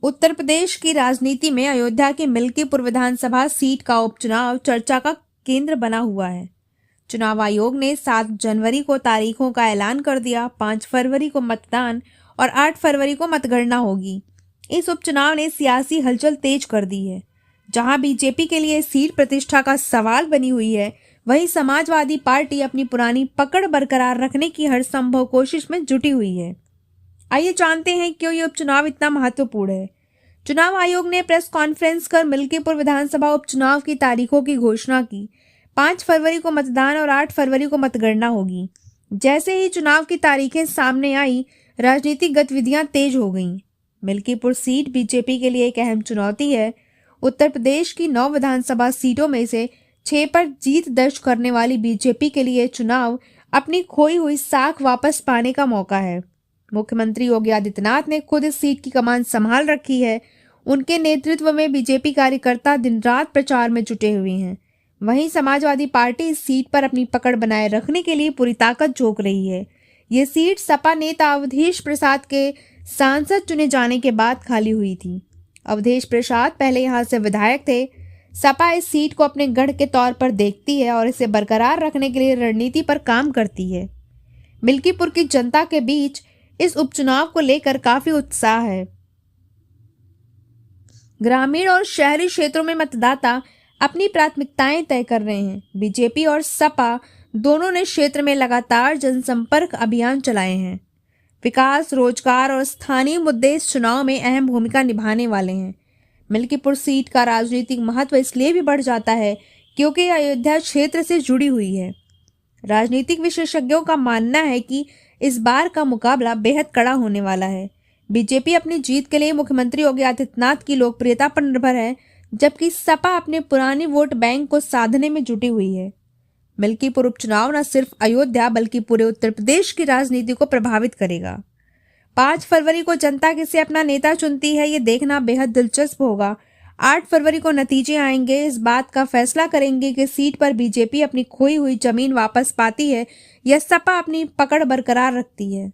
उत्तर प्रदेश की राजनीति में अयोध्या की मिल्कीपुर विधानसभा सीट का उपचुनाव चर्चा का केंद्र बना हुआ है। चुनाव आयोग ने 7 जनवरी को तारीखों का ऐलान कर दिया। 5 फरवरी को मतदान और 8 फरवरी को मतगणना होगी। इस उपचुनाव ने सियासी हलचल तेज कर दी है। जहां बीजेपी के लिए सीट प्रतिष्ठा का सवाल बनी हुई है, वहीं समाजवादी पार्टी अपनी पुरानी पकड़ बरकरार रखने की हर संभव कोशिश में जुटी हुई है। आइए जानते हैं क्यों ये उपचुनाव इतना महत्वपूर्ण है। चुनाव आयोग ने प्रेस कॉन्फ्रेंस कर मिल्कीपुर विधानसभा उपचुनाव की तारीखों की घोषणा की। 5 फरवरी को मतदान और 8 फरवरी को मतगणना होगी। जैसे ही चुनाव की तारीखें सामने आई, राजनीतिक गतिविधियां तेज हो गईं। मिल्कीपुर सीट बीजेपी के लिए एक अहम चुनौती है। उत्तर प्रदेश की 9 विधानसभा सीटों में से 6 पर जीत दर्ज करने वाली बीजेपी के लिए चुनाव अपनी खोई हुई साख वापस पाने का मौका है। मुख्यमंत्री योगी आदित्यनाथ ने खुद इस सीट की कमान संभाल रखी है। उनके नेतृत्व में बीजेपी कार्यकर्ता दिन रात प्रचार में जुटे हुए हैं। वहीं समाजवादी पार्टी इस सीट पर अपनी पकड़ बनाए रखने के लिए पूरी ताकत झोंक रही है। ये सीट सपा नेता अवधेश प्रसाद के सांसद चुने जाने के बाद खाली हुई थी। अवधेश प्रसाद पहले यहां से विधायक थे। सपा इस सीट को अपने गढ़ के तौर पर देखती है और इसे बरकरार रखने के लिए रणनीति पर काम करती है। मिल्कीपुर की जनता के बीच इस उपचुनाव को लेकर काफी उत्साह है। ग्रामीण और शहरी क्षेत्रों में मतदाता अपनी प्राथमिकताएं तय कर रहे हैं। बीजेपी और सपा दोनों ने क्षेत्र में लगातार जनसंपर्क अभियान चलाए हैं। विकास, रोजगार और स्थानीय मुद्दे इस चुनाव में अहम भूमिका निभाने वाले हैं। मिल्कीपुर सीट का राजनीतिक महत्व इसलिए भी बढ़ जाता है क्योंकि अयोध्या क्षेत्र से जुड़ी हुई है। राजनीतिक विशेषज्ञों का मानना है कि इस बार का मुकाबला बेहद कड़ा होने वाला है। बीजेपी अपनी जीत के लिए मुख्यमंत्री योगी आदित्यनाथ की लोकप्रियता पर निर्भर है, जबकि सपा अपने पुरानी वोट बैंक को साधने में जुटी हुई है। मिल्कीपुर उपचुनाव न सिर्फ अयोध्या बल्कि पूरे उत्तर प्रदेश की राजनीति को प्रभावित करेगा। 5 फरवरी को जनता किसे अपना नेता चुनती है, ये देखना बेहद दिलचस्प होगा। 8 फरवरी को नतीजे आएंगे। इस बात का फैसला करेंगे कि सीट पर बीजेपी अपनी खोई हुई जमीन वापस पाती है या सपा अपनी पकड़ बरकरार रखती है।